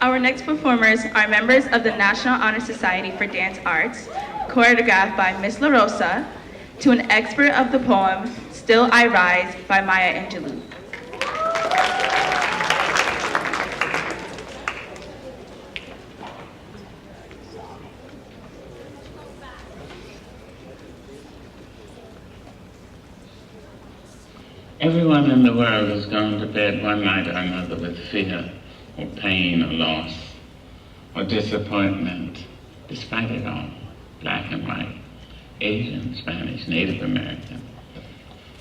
Our next performers are members of the National Honor Society for Dance Arts, choreographed by Miss La Rosa, to an expert of the poem, Still I Rise by Maya Angelou. Everyone in the world has gone to bed one night or another with fear or pain or loss or disappointment. Despite it all, black and white, Asian, Spanish, Native American,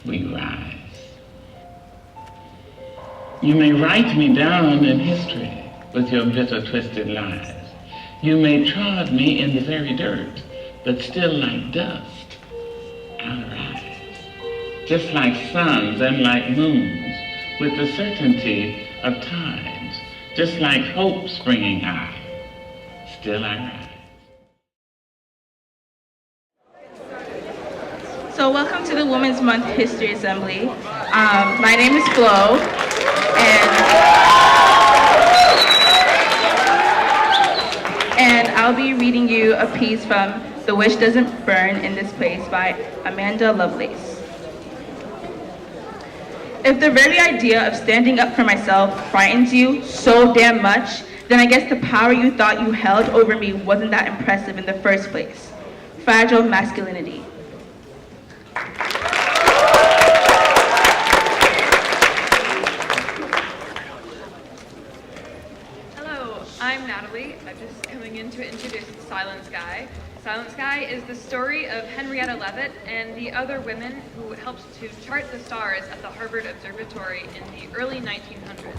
we rise. You may write me down in history with your bitter, twisted lies. You may trod me in the very dirt, but still like dust, I'll rise. Just like suns and like moons, with the certainty of tides, just like hope springing high, still I rise. So welcome to the Women's Month History Assembly. My name is Flo, and I'll be reading you a piece from The Witch Doesn't Burn in This Place by Amanda Lovelace. If the very idea of standing up for myself frightens you so damn much, then I guess the power you thought you held over me wasn't that impressive in the first place. Fragile masculinity. Hello, I'm Natalie. I'm just coming in to introduce the Silent Sky. Silent Sky is the story of Henrietta Leavitt and the other women who helped to chart the stars at the Harvard Observatory in the early 1900s.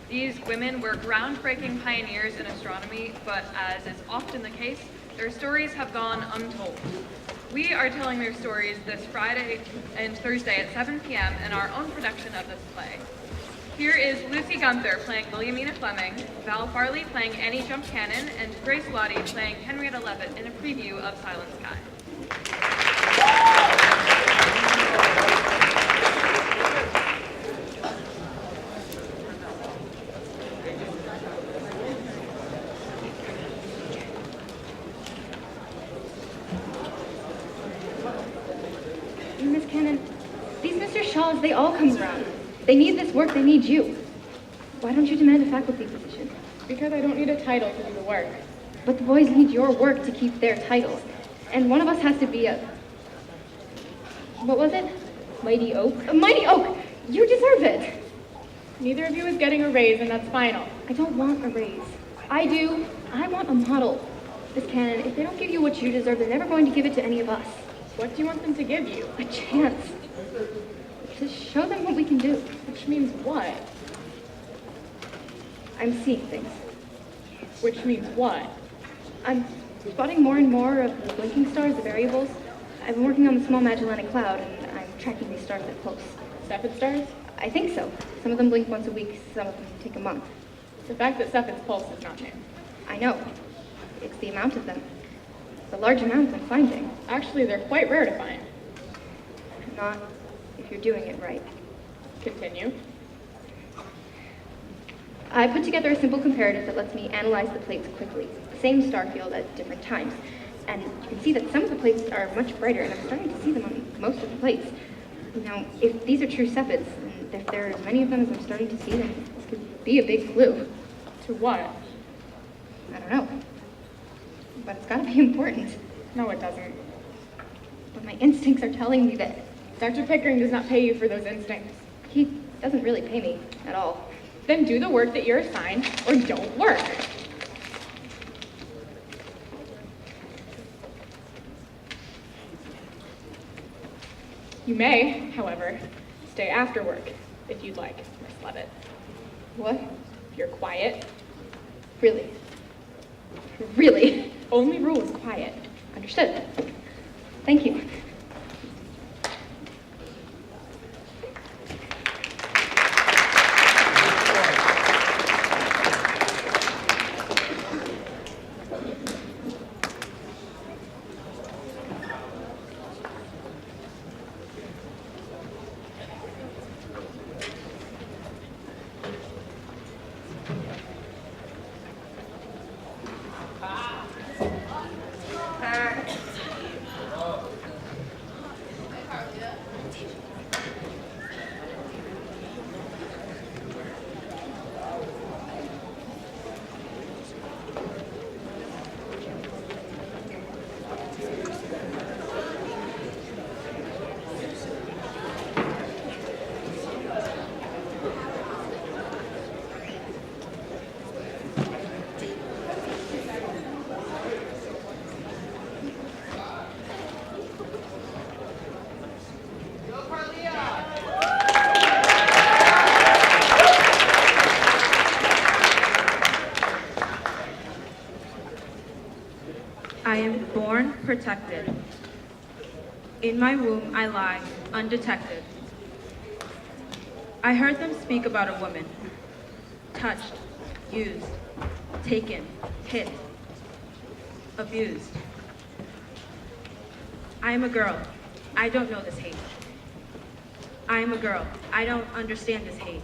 These women were groundbreaking pioneers in astronomy, but as is often the case, their stories have gone untold. We are telling their stories this Friday and Thursday at 7 p.m. in our own production of this play. Here is Lucy Gunther playing Williamina Fleming, Val Farley playing Annie Jump Cannon, and Grace Lottie playing Henrietta Leavitt in a preview of Silent Sky. Miss Cannon, these Mr. Shaws, they all come around. They need this work, they need you. Why don't you demand a faculty position? Because I don't need a title to do the work. But the boys need your work to keep their titles. And one of us has to be a... What was it? Mighty Oak. A mighty oak! You deserve it! Neither of you is getting a raise, and that's final. I don't want a raise. I do. I want a model. Miss Cannon, if they don't give you what you deserve, they're never going to give it to any of us. What do you want them to give you? A chance. To show them what we can do. Which means what? I'm seeing things. Which means what? I'm spotting more and more of the blinking stars, the variables. I've been working on the Small Magellanic Cloud, and I'm tracking these stars up close. Cepheid stars? I think so. Some of them blink once a week, some of them take a month. The fact that Cephid's pulse is not new. I know. It's the amount of them. The large amount I'm finding. Actually, they're quite rare to find. Not if you're doing it right. Continue. I put together a simple comparative that lets me analyze the plates quickly. Same star field at different times. And you can see that some of the plates are much brighter, and I'm starting to see them on most of the plates. Now, if these are true Cephids, and if there are as many of them as I'm starting to see, then this could be a big clue. To what? I don't know. But it's gotta be important. No, it doesn't. But my instincts are telling me that Dr. Pickering does not pay you for those instincts. he doesn't really pay me at all. Then do the work that you're assigned, or don't work. You may, however, stay after work, if you'd like, Miss Leavitt. What? If you're quiet. Really? Really? Only rule is quiet. Understood. Thank you. I am born protected. In my womb I lie, undetected. I heard them speak about a woman, touched, used, taken, hit, abused. I am a girl. I don't know this hate. I am a girl. I don't understand this hate.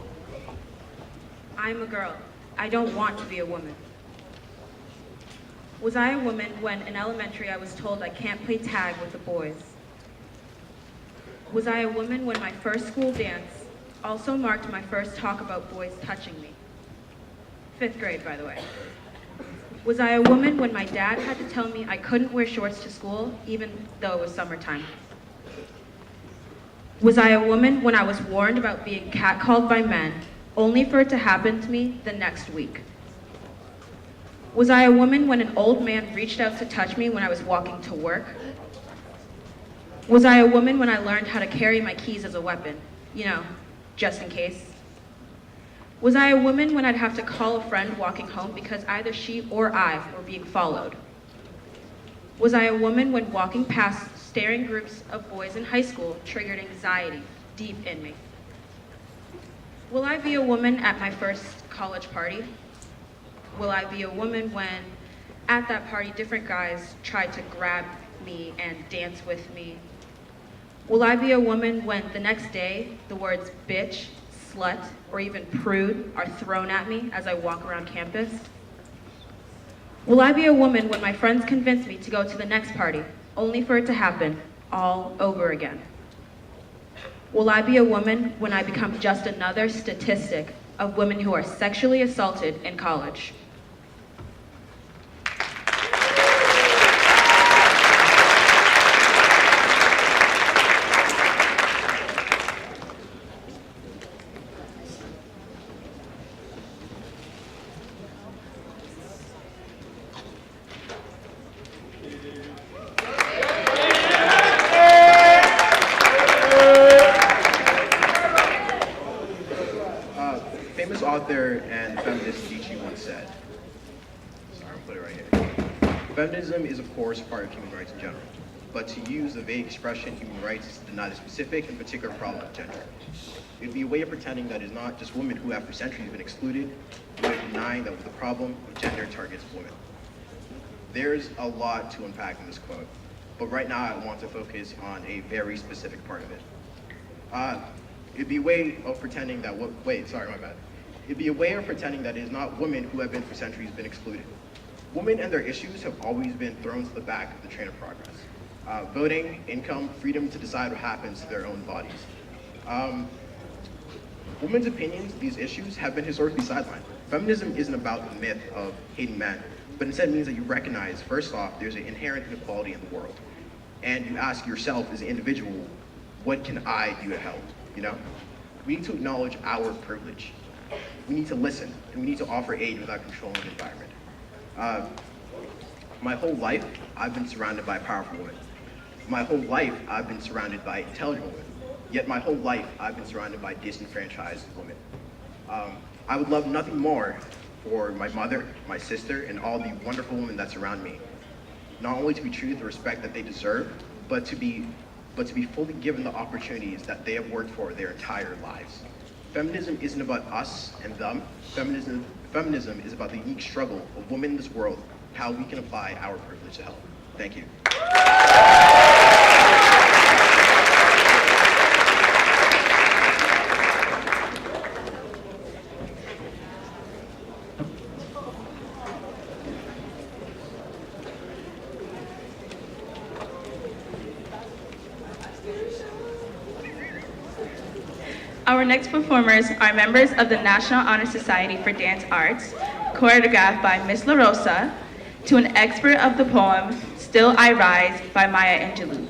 I am a girl. I don't want to be a woman. Was I a woman when in elementary I was told I can't play tag with the boys? Was I a woman when my first school dance also marked my first talk about boys touching me? 5th grade, by the way. Was I a woman when my dad had to tell me I couldn't wear shorts to school even though it was summertime? Was I a woman when I was warned about being catcalled by men, only for it to happen to me the next week? Was I a woman when an old man reached out to touch me when I was walking to work? Was I a woman when I learned how to carry my keys as a weapon? You know, just in case. Was I a woman when I'd have to call a friend walking home because either she or I were being followed? Was I a woman when walking past staring groups of boys in high school triggered anxiety deep in me? Will I be a woman at my first college party? Will I be a woman when, at that party, different guys tried to grab me and dance with me? Will I be a woman when the next day the words bitch, slut, or even prude are thrown at me as I walk around campus? Will I be a woman when my friends convince me to go to the next party, only for it to happen all over again? Will I be a woman when I become just another statistic of women who are sexually assaulted in college? Famous author and feminist Nietzsche once said, sorry, I'll put it right here. Feminism is, of course, part of human rights in general, but to use the vague expression human rights is to deny the specific and particular problem of gender. It would be a way of pretending that it's not just women who have for centuries been excluded, but denying that the problem of gender targets women. There's a lot to unpack in this quote, but right now I want to focus on a very specific part of it. It'd be a way of pretending that, It'd be a way of pretending that it is not women who have been for centuries been excluded. Women and their issues have always been thrown to the back of the train of progress. Voting, income, freedom to decide what happens to their own bodies. Women's opinions, these issues, have been historically sidelined. Feminism isn't about the myth of hating men, but instead means that you recognize, first off, there's an inherent inequality in the world. And you ask yourself as an individual, what can I do to help? You know? We need to acknowledge our privilege. We need to listen, and we need to offer aid without controlling the environment. My whole life, I've been surrounded by powerful women. My whole life, I've been surrounded by intelligent women. Yet my whole life, I've been surrounded by disenfranchised women. I would love nothing more for my mother, my sister, and all the wonderful women that surround me. Not only to be treated the respect that they deserve, but to be fully given the opportunities that they have worked for their entire lives. Feminism isn't about us and them. Feminism is about the unique struggle of women in this world and how we can apply our privilege to help. Thank you. Our next performers are members of the National Honor Society for Dance Arts, choreographed by Miss La Rosa, to an expert of the poem, Still I Rise by Maya Angelou.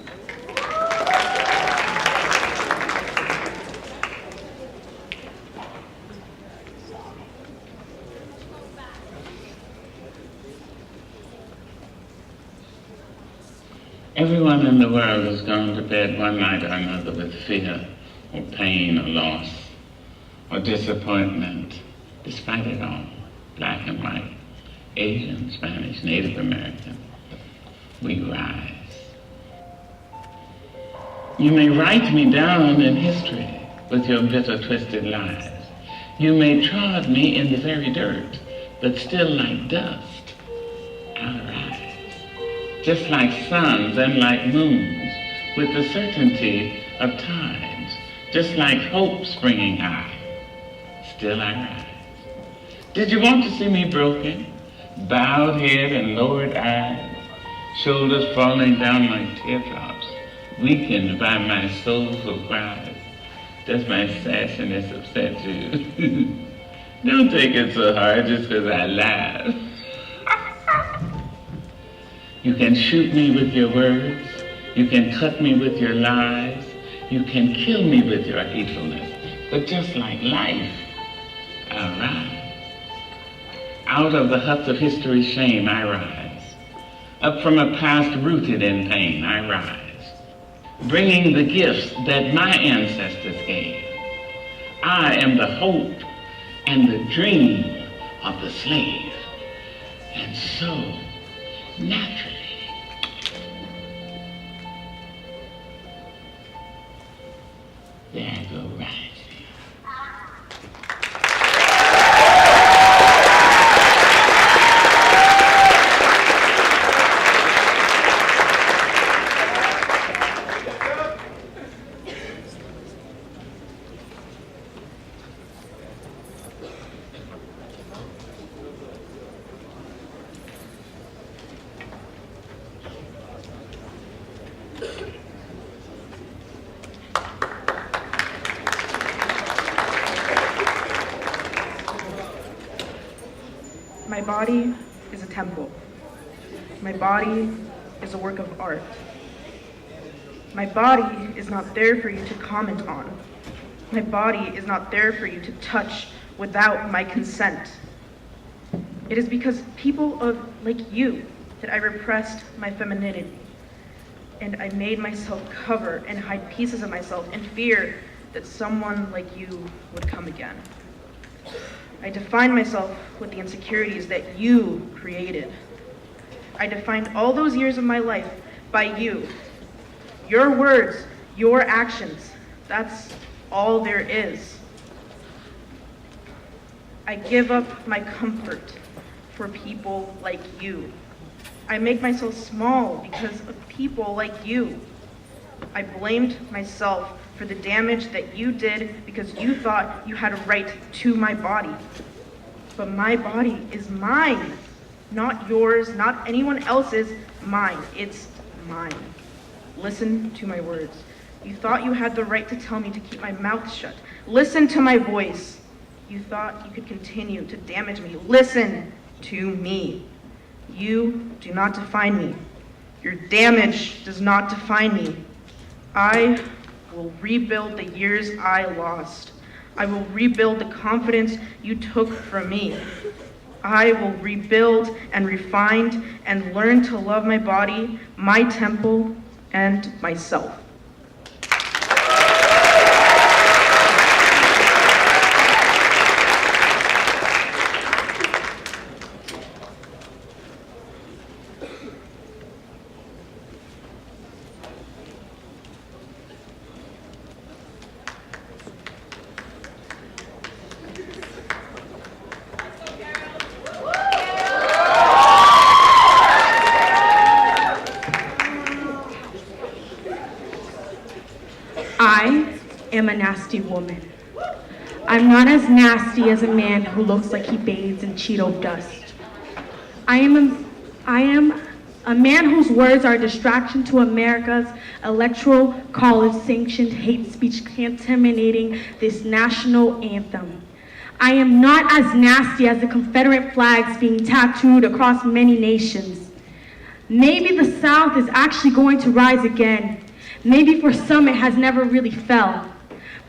Everyone in the world has gone to bed one night or another with fear, or pain, or loss, or disappointment. Despite it all, black and white, Asian, Spanish, Native American, we rise. You may write me down in history with your bitter, twisted lies. You may trod me in the very dirt, but still like dust, I'll rise. Just like suns and like moons, with the certainty of times, just like hope springing high, still I rise. Did you want to see me broken, bowed head and lowered eyes, shoulders falling down like teardrops, weakened by my soulful cries? Does my sassiness upset you? Don't take it so hard just because I laugh. You can shoot me with your words. You can cut me with your lies. You can kill me with your hatefulness. But just like life, I'll rise. Out of the huts of history's shame, I rise. Up from a past rooted in pain, I rise. Bringing the gifts that my ancestors gave. I am the hope and the dream of the slave. And so, naturally, there I go rising. My body is a temple. My body is a work of art. My body is not there for you to comment on. My body is not there for you to touch without my consent. It is because people like you that I repressed my femininity. And I made myself cover and hide pieces of myself in fear that someone like you would come again. I defined myself with the insecurities that you created. I defined all those years of my life by you. Your words, your actions, that's all there is. I give up my comfort for people like you. I make myself small because of people like you. I blamed myself for the damage that you did because you thought you had a right to my body. But my body is mine, not yours, not anyone else's, mine. It's mine. Listen to my words. You thought you had the right to tell me to keep my mouth shut. Listen to my voice. You thought you could continue to damage me. Listen to me. You do not define me. Your damage does not define me. I will rebuild the years I lost. I will rebuild the confidence you took from me. I will rebuild and refine and learn to love my body, my temple, and myself. I am a nasty woman. I'm not as nasty as a man who looks like he bathes in Cheeto dust. I am a man whose words are a distraction to America's electoral college-sanctioned hate speech contaminating this national anthem. I am not as nasty as the Confederate flags being tattooed across many nations. Maybe the South is actually going to rise again. Maybe for some it has never really fell.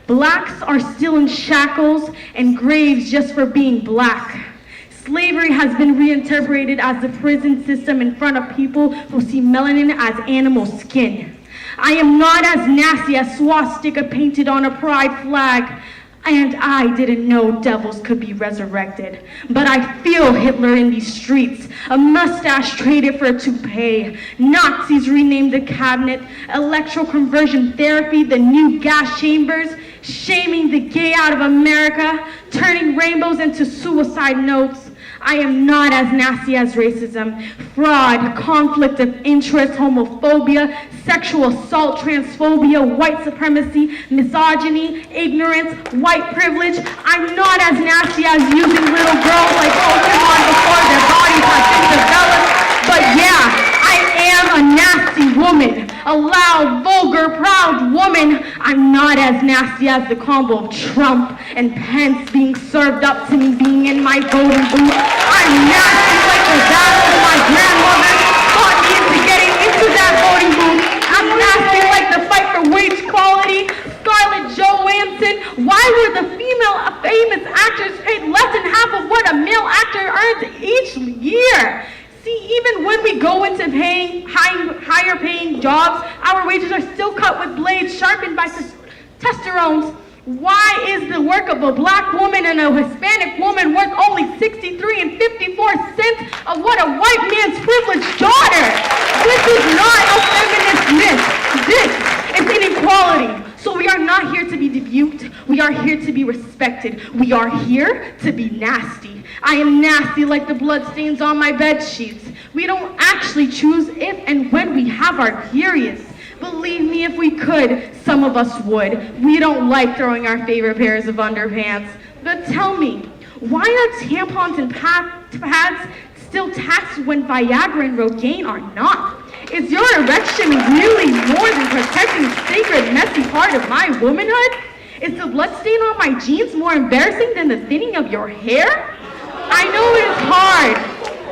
Blacks are still in shackles and graves just for being black. Slavery has been reinterpreted as the prison system in front of people who see melanin as animal skin. I am not as nasty as swastika painted on a pride flag. And I didn't know devils could be resurrected. But I feel Hitler in these streets. A mustache traded for a toupee. Nazis renamed the cabinet. Electroconversion therapy, the new gas chambers. Shaming the gay out of America. Turning rainbows into suicide notes. I am not as nasty as racism, fraud, conflict of interest, homophobia, sexual assault, transphobia, white supremacy, misogyny, ignorance, white privilege. I'm not as nasty as using little girls like Pokemon before their bodies have been developed. But yeah, I am a nasty woman, a loud, vulgar, proud woman. I'm not as nasty as the combo of Trump and Pence being served up to me being in my voting booth. I'm nasty like the dad of my grandmother taught me into getting into that voting booth. I'm nasty like the fight for wage equality. Scarlett Johansson, why were the female famous actors paid less than half of what a male actor earns each year? See, even when we go into higher paying jobs, our wages are still cut with blades sharpened by testosterone. Why is the work of a black woman and a Hispanic woman worth only 63 and 54 cents of what a white man's privileged daughter? This is not a feminist myth. This is inequality. So we are not here to be rebuked. We are here to be respected. We are here to be nasty. I am nasty like the bloodstains on my bed sheets. We don't actually choose if and when we have our periods. Believe me, if we could, some of us would. We don't like throwing our favorite pairs of underpants. But tell me, why are tampons and pads still taxed when Viagra and Rogaine are not? Is your erection really more than protecting the sacred, messy part of my womanhood? Is the bloodstain on my jeans more embarrassing than the thinning of your hair? I know it is hard.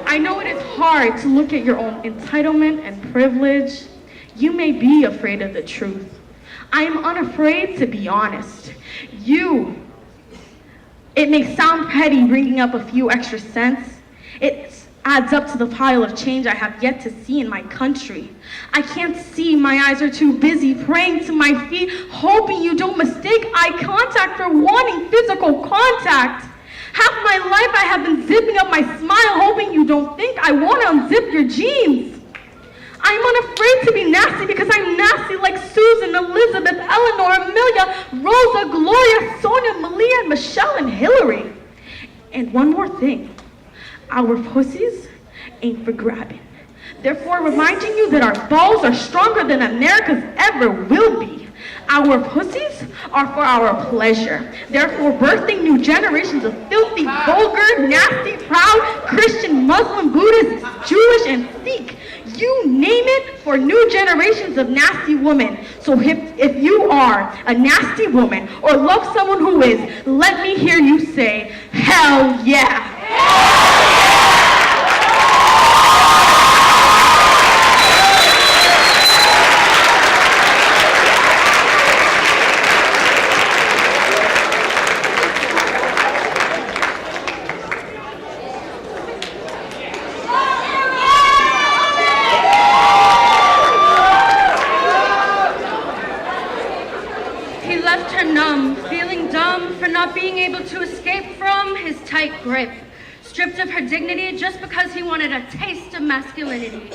I know it is hard to look at your own entitlement and privilege. You may be afraid of the truth. I am unafraid to be honest. It may sound petty bringing up a few extra cents. It adds up to the pile of change I have yet to see in my country. I can't see, my eyes are too busy praying to my feet, hoping you don't mistake eye contact for wanting physical contact. Half my life I have been zipping up my smile, hoping you don't think I want to unzip your jeans. I'm unafraid to be nasty because I'm nasty like Susan, Elizabeth, Eleanor, Amelia, Rosa, Gloria, Sonia, Malia, Michelle, and Hillary. And one more thing, our pussies ain't for grabbing. Therefore, reminding you that our balls are stronger than America's ever will be. Our pussies are for our pleasure. Therefore, birthing new generations of filthy, vulgar, nasty, proud, Christian, Muslim, Buddhist, Jewish, and Sikh. You name it, for new generations of nasty women. So if you are a nasty woman or love someone who is, let me hear you say, hell yeah. Grip, stripped of her dignity just because he wanted a taste of masculinity.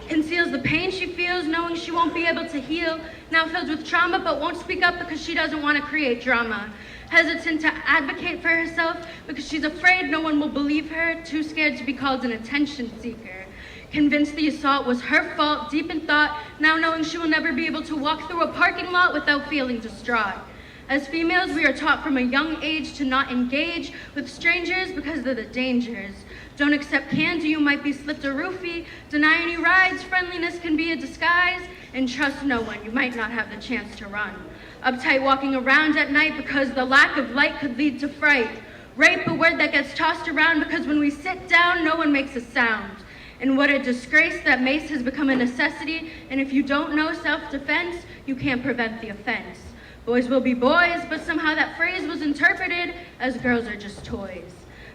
Conceals the pain she feels knowing she won't be able to heal, now filled with trauma but won't speak up because she doesn't want to create drama. Hesitant to advocate for herself because she's afraid no one will believe her, too scared to be called an attention seeker. Convinced the assault was her fault, deep in thought, now knowing she will never be able to walk through a parking lot without feeling distraught. As females, we are taught from a young age to not engage with strangers because of the dangers. Don't accept candy, you might be slipped a roofie. Deny any rides, friendliness can be a disguise. And trust no one, you might not have the chance to run. Uptight walking around at night because the lack of light could lead to fright. Rape, a word that gets tossed around because when we sit down, no one makes a sound. And what a disgrace that mace has become a necessity. And if you don't know self-defense, you can't prevent the offense. Boys will be boys, but somehow that phrase was interpreted as girls are just toys.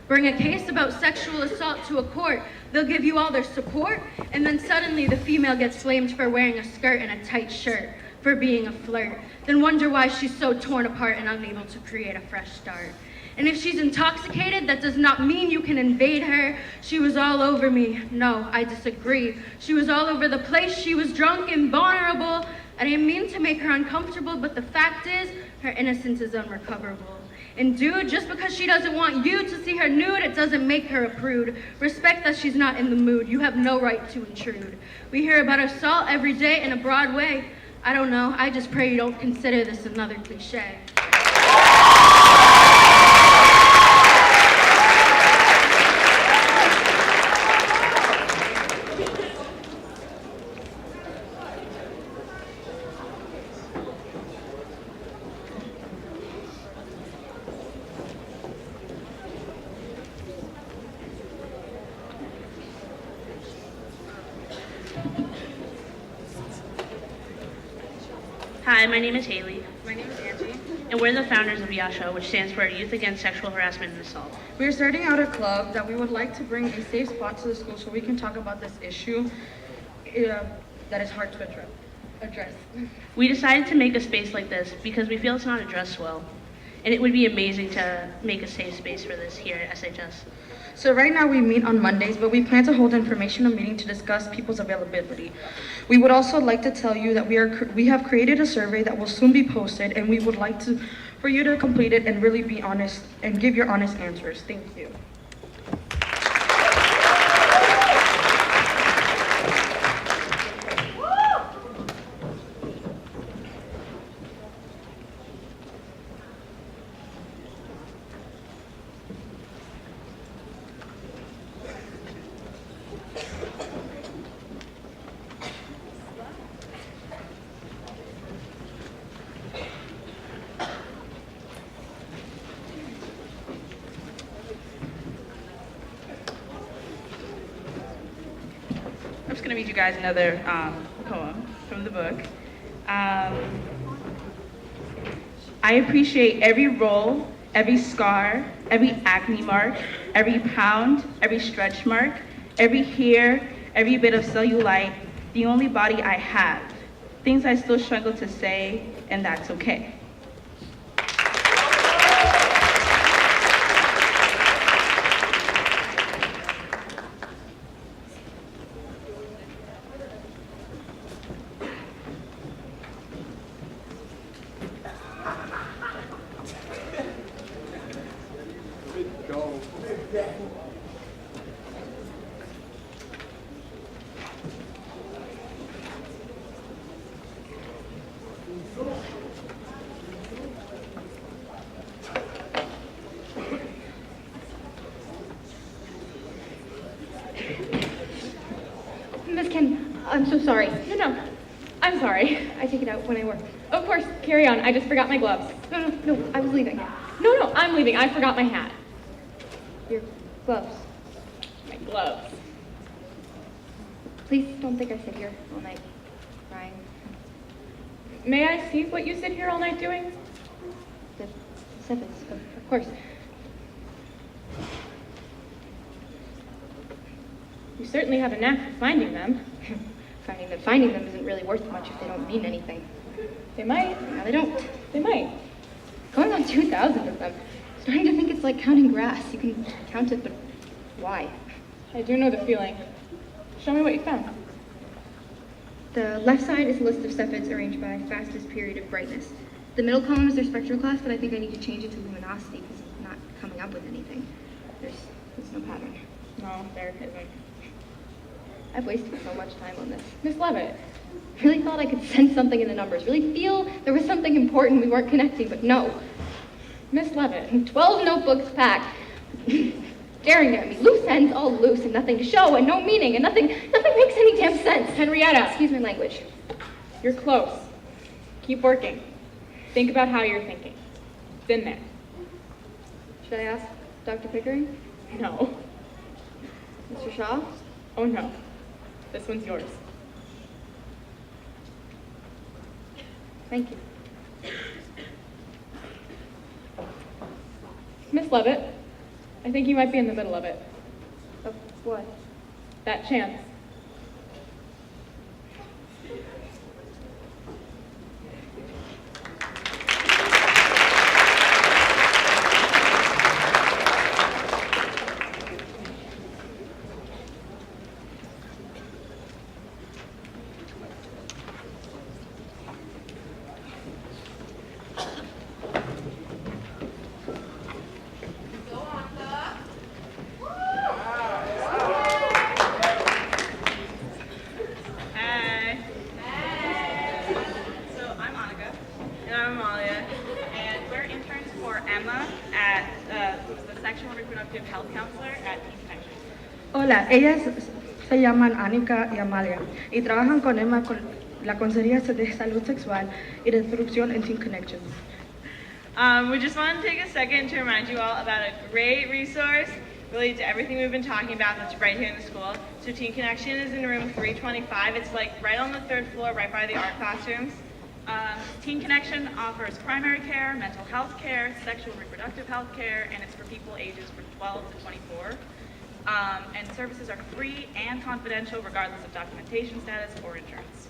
Bring a case about sexual assault to a court, they'll give you all their support, and then suddenly the female gets blamed for wearing a skirt and a tight shirt. for being a flirt, then wonder why she's so torn apart and unable to create a fresh start. And if she's intoxicated, that does not mean you can invade her. She was all over me. No, I disagree. She was all over the place. She was drunk and vulnerable. I didn't mean to make her uncomfortable, but the fact is, her innocence is unrecoverable. And dude, just because she doesn't want you to see her nude, it doesn't make her a prude. Respect that she's not in the mood. You have no right to intrude. We hear about assault every day in a broad way. I don't know. I just pray you don't consider this another cliche. Hi, my name is Haley, My name is Angie. and we're the founders of YASHA, which stands for Youth Against Sexual Harassment and Assault. We are starting out a club that we would like to bring a safe spot to the school so we can talk about this issue that is hard to address. We decided to make a space like this because we feel it's not addressed well, and it would be amazing to make a safe space for this here at SHS. So right now we meet on Mondays, but we plan to hold an informational meeting to discuss people's availability. We would also like to tell you that we have created a survey that will soon be posted, and we would like for you to complete it and really be honest and give your honest answers. Thank you. I'm just going to read you guys another poem from the book. I appreciate every roll, every scar, every acne mark, every pound, every stretch mark, every hair, every bit of cellulite, the only body I have. Things I still struggle to say, and that's okay. Miss Ken, I'm so sorry. No, I'm sorry. I take it out when I work. Of course, carry on. I just forgot my gloves. No, I was leaving. No, I'm leaving. I forgot my hat. Your gloves. My gloves. Please don't think I sit here all night crying. May I see what you sit here all night doing? The snippets, of course. You certainly have a knack for finding them. Finding them isn't really worth much if they don't mean anything. They might. No, they don't. They might. Going on 2,000 of them. Starting to think it's like counting grass. You can count it, but why? I do know the feeling. Show me what you found. The left side is a list of cepheids arranged by fastest period of brightness. The middle column is their spectral class, but I think I need to change it to luminosity because it's not coming up with anything. There's no pattern. No, there isn't. I've wasted so much time on this. Miss Levitt. Really thought I could sense something in the numbers. Really feel there was something important we weren't connecting, but no. Miss Levitt. 12 notebooks packed. Staring at me. Loose ends, all loose, and nothing to show, and no meaning, and nothing makes any damn sense. Henrietta. Excuse my language. You're close. Keep working. Think about how you're thinking. It's in there. Should I ask Dr. Pickering? No. Mr. Shaw? Oh no. This one's yours. Thank you. Miss Levitt, I think you might be in the middle of it. Of what? That chance. Hola, ellas se llaman Anika y Amalia y trabajan con Emma con la Consejería de Salud Sexual y Reproducción en Teen Connection. We just want to take a second to remind you all about a great resource related to everything we've been talking about that's right here in the school. So Teen Connection is in room 325. It's like right on the third floor, right by the art classrooms. Teen Connection offers primary care, mental health care, sexual and reproductive health care, and it's for people ages from 12 to 24. And services are free and confidential regardless of documentation status or insurance.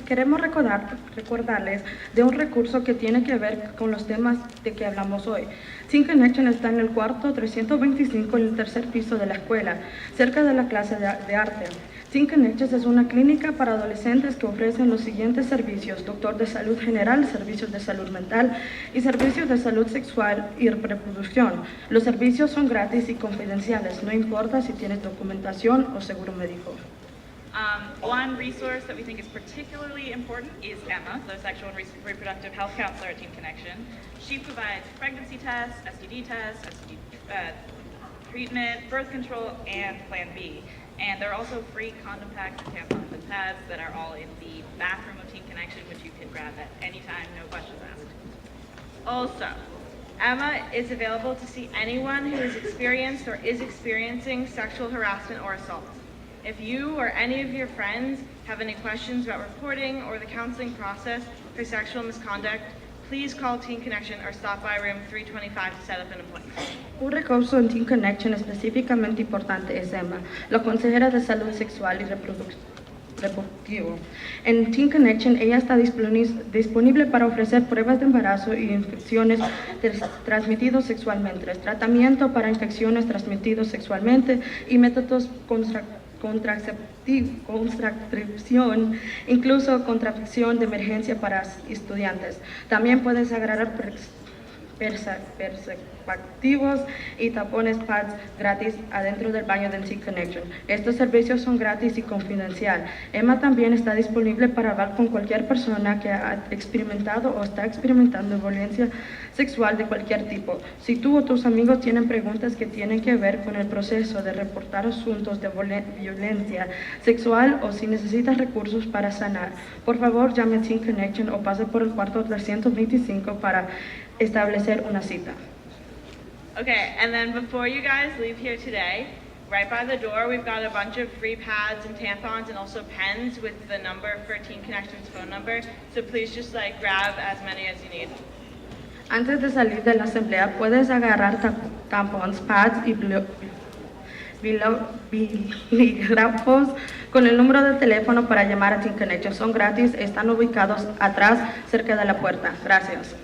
Queremos recordarles de un recurso que tiene que ver con los temas de que hablamos hoy. Teen Connection está en el cuarto 325 en el tercer piso de la escuela, cerca de la clase de arte. Teen Connection es una clínica para adolescentes que ofrecen los siguientes servicios: doctor de salud general, servicios de salud mental y servicios de salud sexual y reproducción. Los servicios son gratis y confidenciales, no importa si tienes documentación o seguro médico. One resource that we think is particularly important is Emma, the sexual and reproductive health counselor at Teen Connection. She provides pregnancy tests, STD tests, STD treatment, birth control, and Plan B. And there are also free condom packs and tampons and pads that are all in the bathroom of Teen Connection, which you can grab at any time, no questions asked. Also, Emma is available to see anyone who has experienced or is experiencing sexual harassment or assault. If you or any of your friends have any questions about reporting or the counseling process for sexual misconduct, please call Teen Connection or stop by room 325 to set up an appointment. Un recurso en Teen Connection específicamente importante es Emma, la consejera de salud sexual y reproductivo. En Teen Connection, ella está disponible para ofrecer pruebas de embarazo y infecciones transmitidas sexualmente, tratamiento para infecciones transmitidas sexualmente y métodos contracepción, incluso contracepción de emergencia para estudiantes. También puedes agarrar preservativos y tapones pads gratis adentro del baño de Teen Connection. Estos servicios son gratis y confidencial. Emma también está disponible para hablar con cualquier persona que ha experimentado o está experimentando violencia sexual de cualquier tipo. Si tú o tus amigos tienen preguntas que tienen que ver con el proceso de reportar asuntos de violencia sexual o si necesitas recursos para sanar, por favor llame a Teen Connection o pase por el cuarto 325 para establecer una cita. Okay, and then before you guys leave here today, right by the door we've got a bunch of free pads and tampons and also pens with the number for Teen Connection's phone number, so please just grab as many as you need. Antes de salir de la asamblea, puedes agarrar tampons, pads y bilígrafos con el número de teléfono para llamar a Teen Connection. Son gratis, están ubicados atrás, cerca de la puerta. Gracias.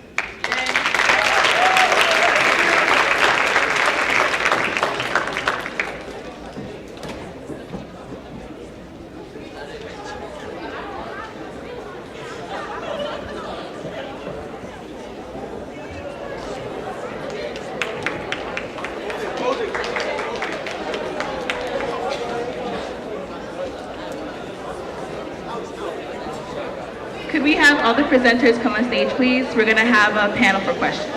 Could we have all the presenters come on stage, please? We're going to have a panel for questions.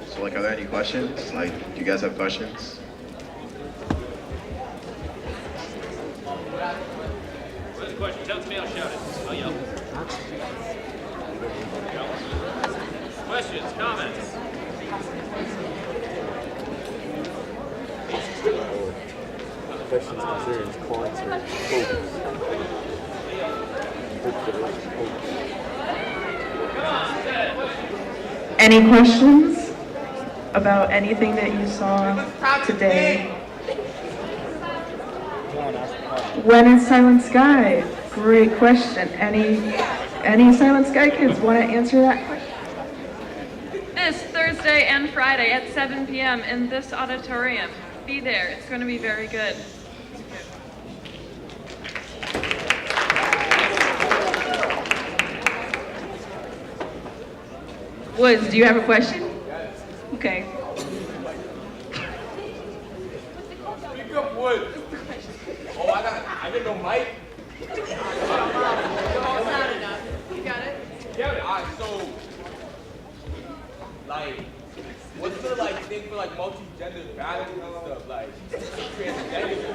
So are there any questions? Do you guys have questions? What's the question? Tell me, I'll shout it. I'll yell. Questions, comments? Questions, concerns, cons, or hopes. Any questions about anything that you saw today? When is Silent Sky? Great question. Any Silent Sky kids want to answer that question? This Thursday and Friday at 7 p.m. in this auditorium. Be there. It's going to be very good. Woods, do you have a question? Okay. Speak up, Woods. Oh, I get no mic. You got it? Yeah. Alright, so, like, what's the thing for multi-gender bathrooms and stuff, transgender?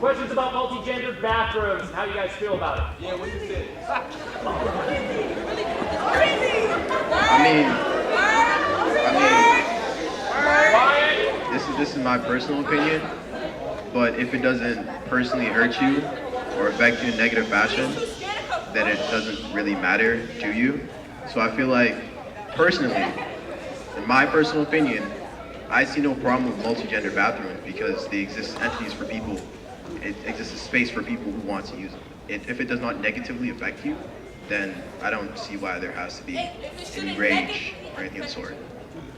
Questions about multi-gendered bathrooms and how you guys feel about it. Yeah, what you say? This is my personal opinion, but if it doesn't personally hurt you or affect you in negative fashion, then it doesn't really matter to you. So I feel like, personally, in my personal opinion, I see no problem with multi-gender bathrooms because they exist entities for people. It exists a space for people who want to use them. If it does not negatively affect you, then I don't see why there has to be any rage or anything of the sort.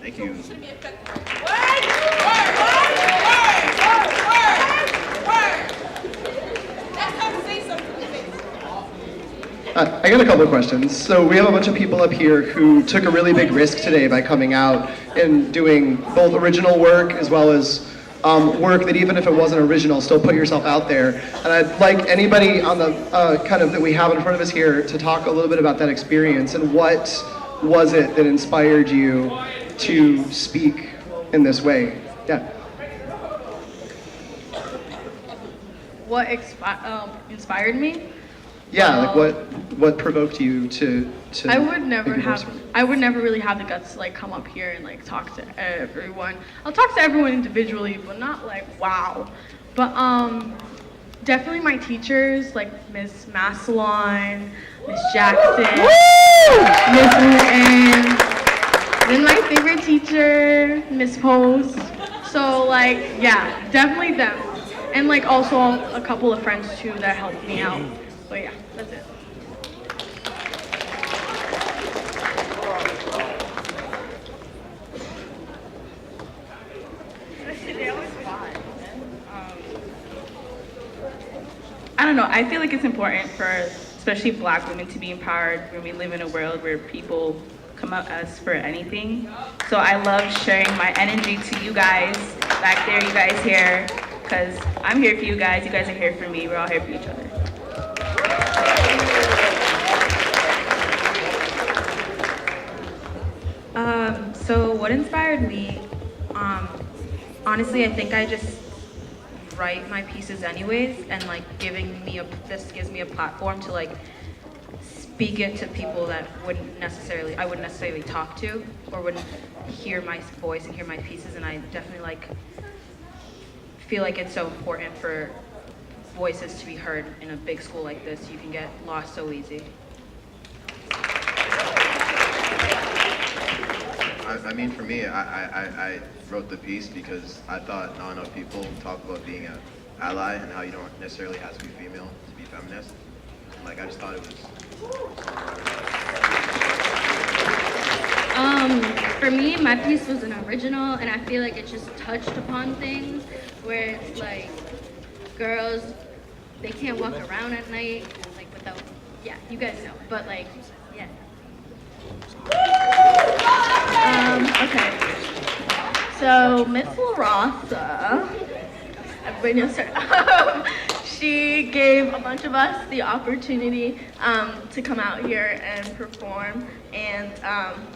Thank you. I got a couple of questions. So we have a bunch of people up here who took a really big risk today by coming out and doing both original work as well as work that even if it wasn't original, still put yourself out there. And I'd like anybody on the that we have in front of us here to talk a little bit about that experience and what was it that inspired you to speak in this way? Yeah. What inspired me? Yeah, like what provoked you to I would never make your voice really have the guts to come up here and talk to everyone. I'll talk to everyone individually, but not wow. But definitely my teachers like Miss Massillon, Miss Jackson, Miss Newton, then my favorite teacher, Miss Post. So yeah, definitely them. And also a couple of friends too that helped me out. But yeah, that's it. I don't know, I feel like it's important for especially Black women to be empowered when we live in a world where people come at us for anything. So I love sharing my energy to you guys back there, you guys here, because I'm here for you guys are here for me, we're all here for each other. So what inspired me, honestly, I think I just write my pieces anyways, and this gives me a platform to speak it to people that I wouldn't necessarily talk to or wouldn't hear my voice and hear my pieces, and I definitely feel like it's so important for voices to be heard in a big school like this. You can get lost so easy. I mean, for me, I wrote the piece because I thought not enough people talk about being an ally and how you don't necessarily have to be female to be feminist. I just thought it was... For me, my piece was an original, and I feel like it just touched upon things where it's girls, they can't walk around at night, without, yeah, you guys know, but yeah. Okay. So Miss LaRosa, everybody knows her. She gave a bunch of us the opportunity to come out here and perform. And I'm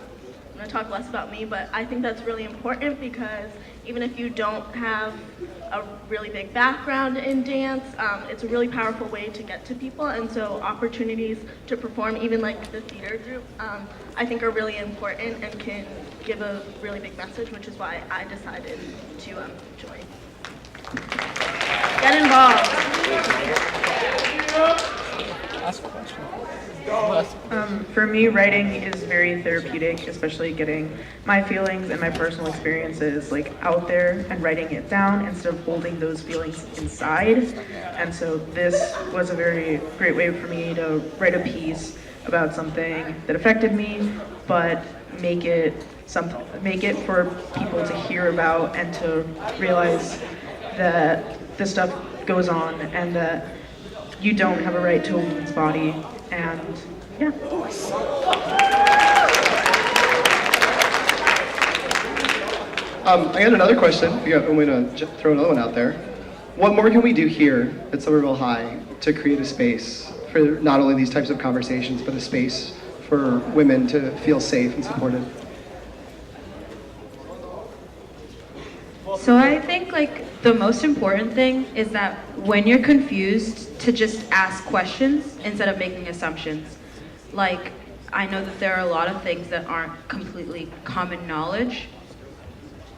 gonna talk less about me, but I think that's really important because even if you don't have a really big background in dance. It's a really powerful way to get to people, and so opportunities to perform, even like the theater group, I think are really important and can give a really big message, which is why I decided to join. Get involved. Ask a question. For me, writing is very therapeutic, especially getting my feelings and my personal experiences like out there and writing it down instead of holding those feelings inside. And so this was a very great way for me to write a piece about something that affected me, but make it for people to hear about and to realize that this stuff goes on and that you don't have a right to a woman's body. And yeah. I got another question. I'm going to throw another one out there. What more can we do here at Somerville High to create a space for not only these types of conversations, but a space for women to feel safe and supported? So I think like the most important thing is that when you're confused, to just ask questions instead of making assumptions. Like, I know that there are a lot of things that aren't completely common knowledge,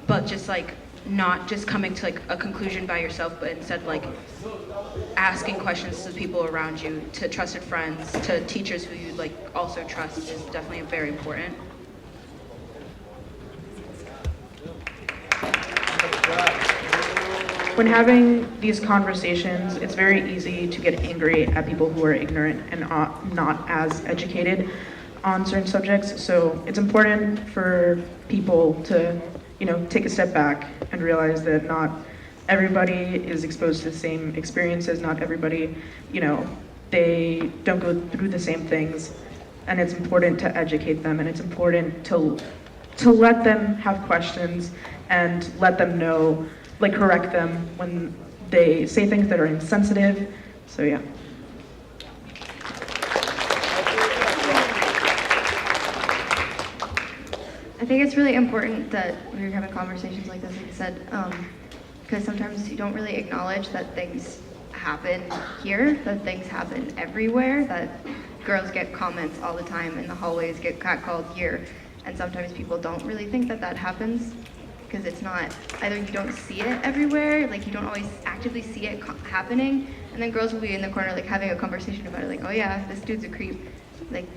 but just like not just coming to like a conclusion by yourself, but instead like asking questions to the people around you, to trusted friends, to teachers who you like also trust is definitely very important. When having these conversations, it's very easy to get angry at people who are ignorant and not as educated on certain subjects. So it's important for people to, take a step back and realize that not everybody is exposed to the same experiences. Not everybody, they don't go through the same things. And it's important to educate them, and it's important to let them have questions and let them know, correct them when they say things that are insensitive. So yeah. I think it's really important that we're having conversations like this, like I said, because sometimes you don't really acknowledge that things happen here, that things happen everywhere, that girls get comments all the time in the hallways, get catcalled here, and sometimes people don't really think that that happens. Because it's not, either you don't see it everywhere, like you don't always actively see it happening, and then girls will be in the corner like having a conversation about it, like, oh yeah, this dude's a creep. Like,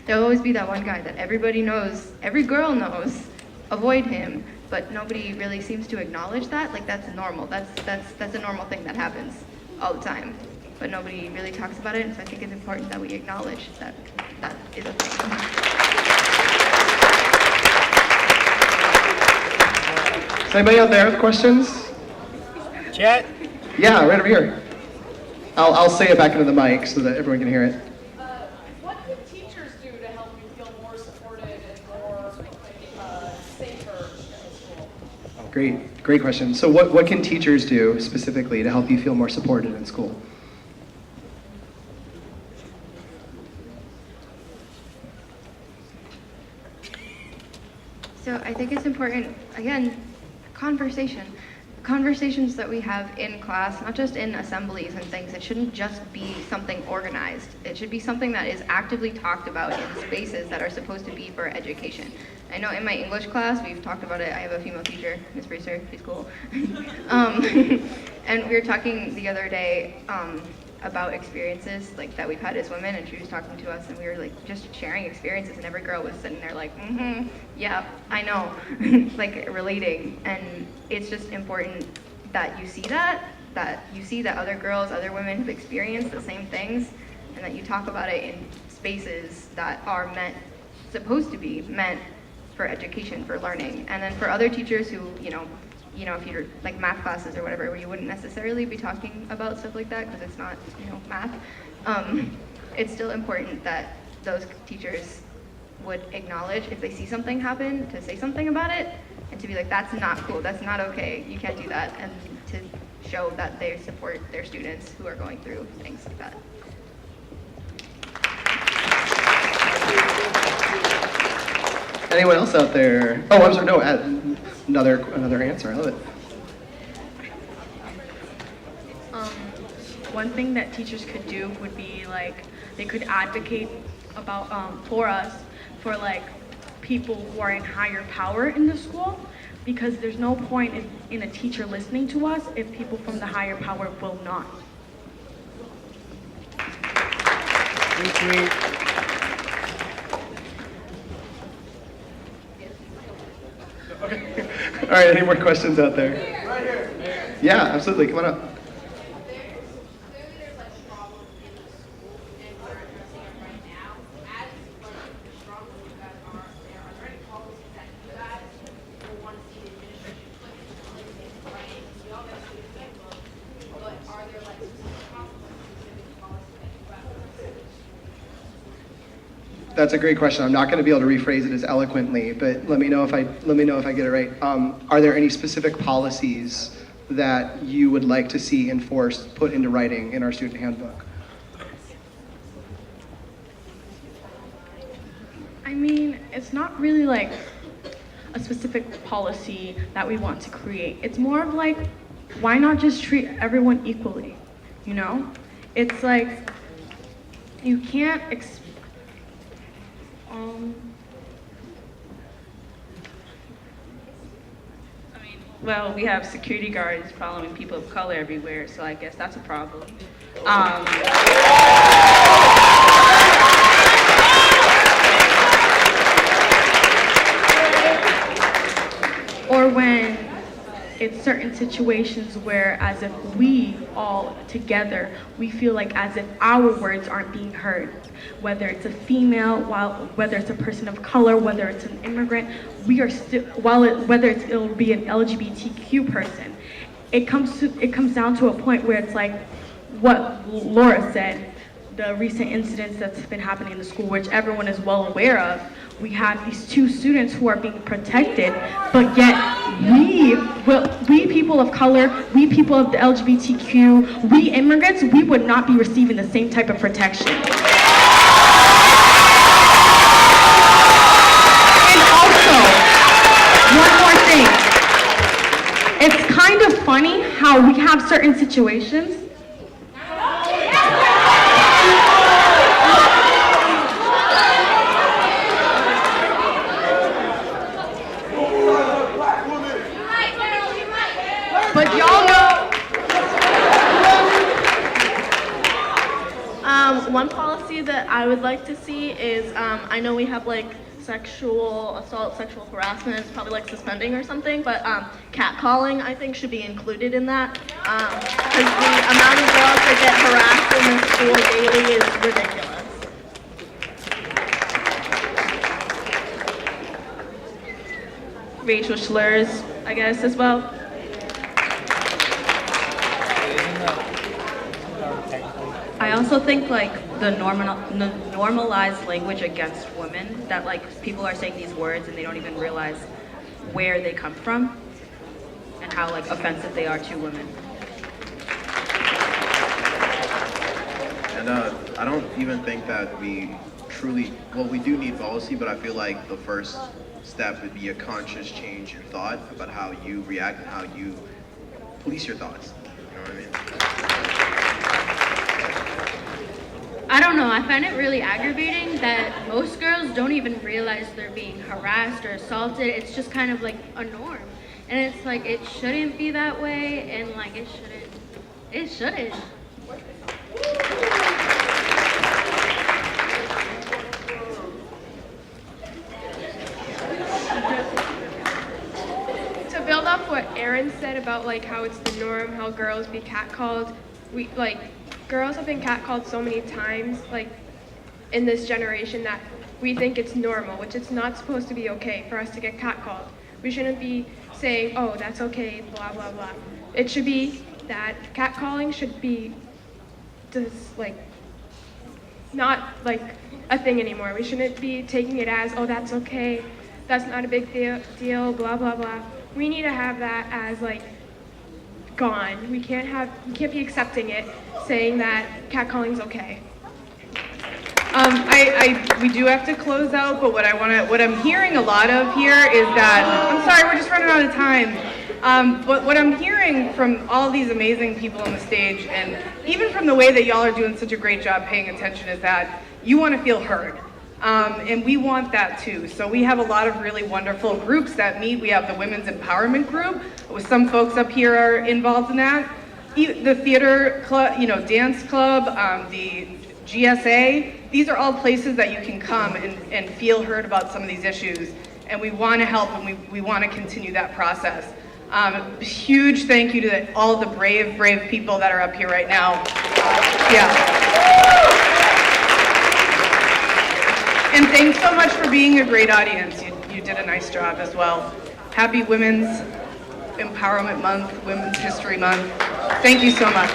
there'll always be that one guy that everybody knows, every girl knows, avoid him, but nobody really seems to acknowledge that. Like, that's normal, that's a normal thing that happens all the time, but nobody really talks about it, and so I think it's important that we acknowledge that that is a thing. Is anybody out there with questions? Chat? Yeah, right over here. I'll say it back into the mic so that everyone can hear it. What can teachers do to help you feel more supported and more safer in school? Great question. So what can teachers do specifically to help you feel more supported in school? So I think it's important, again, conversations that we have in class, not just in assemblies and things. It shouldn't just be something organized. It should be something that is actively talked about in spaces that are supposed to be for education. I know in my English class, we've talked about it. I have a female teacher, Miss Bracer, she's cool. And we were talking the other day about experiences like that we've had as women, and she was talking to us, and we were like just sharing experiences, and every girl was sitting there like, yeah, I know, like relating. And it's just important that you see that you see that other girls, other women have experienced the same things, and that you talk about it in spaces that are supposed to be meant for education, for learning. And then for other teachers who, if you're like math classes or whatever, where you wouldn't necessarily be talking about stuff like that because it's not, math, it's still important that those teachers would acknowledge if they see something happen, to say something about it, and to be like, that's not cool, that's not okay, you can't do that, and to show that they support their students who are going through things like that. Anyone else out there? Oh, I'm sorry, no, another answer, I love it. one thing that teachers could do would be like they could advocate about for us for like people who are in higher power in the school, because there's no point in a teacher listening to us if people from the higher power will not. Okay. All right, any more questions out there? Yeah, absolutely. Come on up. That's a great question. I'm not going to be able to rephrase it as eloquently, but let me know if I get it right. Are there any specific policies that you would like to see enforced, put into writing in our student handbook? I mean, it's not really like a specific policy that we want to create. It's more of like, why not just treat everyone equally? You know? It's like, you can't Well, we have security guards following people of color everywhere, so I guess that's a problem. Or when it's certain situations where as if we all together, we feel like as if our words aren't being heard. Whether it's a female, whether it's a person of color, whether it's an immigrant, we are still, whether it'll be an LGBTQ person, it comes down to a point where it's like what Laura said, the recent incidents that's been happening in the school, which everyone is well aware of. We have these 2 students who are being protected, but yet we people of color, we people of the LGBTQ, we immigrants, we would not be receiving the same type of protection. And also, one more thing. It's kind of funny how we have certain situations. But y'all know. One policy that I would like to see is, I know we have like sexual assault, sexual harassment, it's probably like suspending or something, but catcalling I think should be included in that, because the amount of girls that get harassed in the school daily is ridiculous. Racial slurs, I guess, as well. I also think like the normalized language against women, that like people are saying these words and they don't even realize where they come from and how like offensive they are to women. And I don't even think that we do need policy, but I feel like the first step would be a conscious change in thought about how you react and how you police your thoughts. You know what I mean? I don't know, I find it really aggravating that most girls don't even realize they're being harassed or assaulted. It's just kind of like a norm. And it's like, it shouldn't be that way, and like it shouldn't. To build off what Erin said about like how it's the norm, how girls be catcalled, girls have been catcalled so many times, like in this generation, that we think it's normal, which it's not supposed to be okay for us to get catcalled. We shouldn't be saying, oh, that's okay, blah, blah, blah. It should be that catcalling should be just like not like a thing anymore. We shouldn't be taking it as, oh, that's okay, that's not a big deal, blah, blah, blah. We need to have that as like gone. We can't be accepting it, saying that catcalling's okay. We do have to close out, but what I'm hearing a lot of here is that, I'm sorry, we're just running out of time. But what I'm hearing from all these amazing people on the stage, and even from the way that y'all are doing such a great job paying attention, is that you want to feel heard. And we want that too. So we have a lot of really wonderful groups that meet. We have the Women's Empowerment Group, with some folks up here are involved in that. The theater club, dance club, the GSA, these are all places that you can come and feel heard about some of these issues. And we want to help, and we want to continue that process. Huge thank you to all the brave people that are up here right now. And thanks so much for being a great audience. You did a nice job as well. Happy Women's Empowerment Month, Women's History Month. Thank you so much.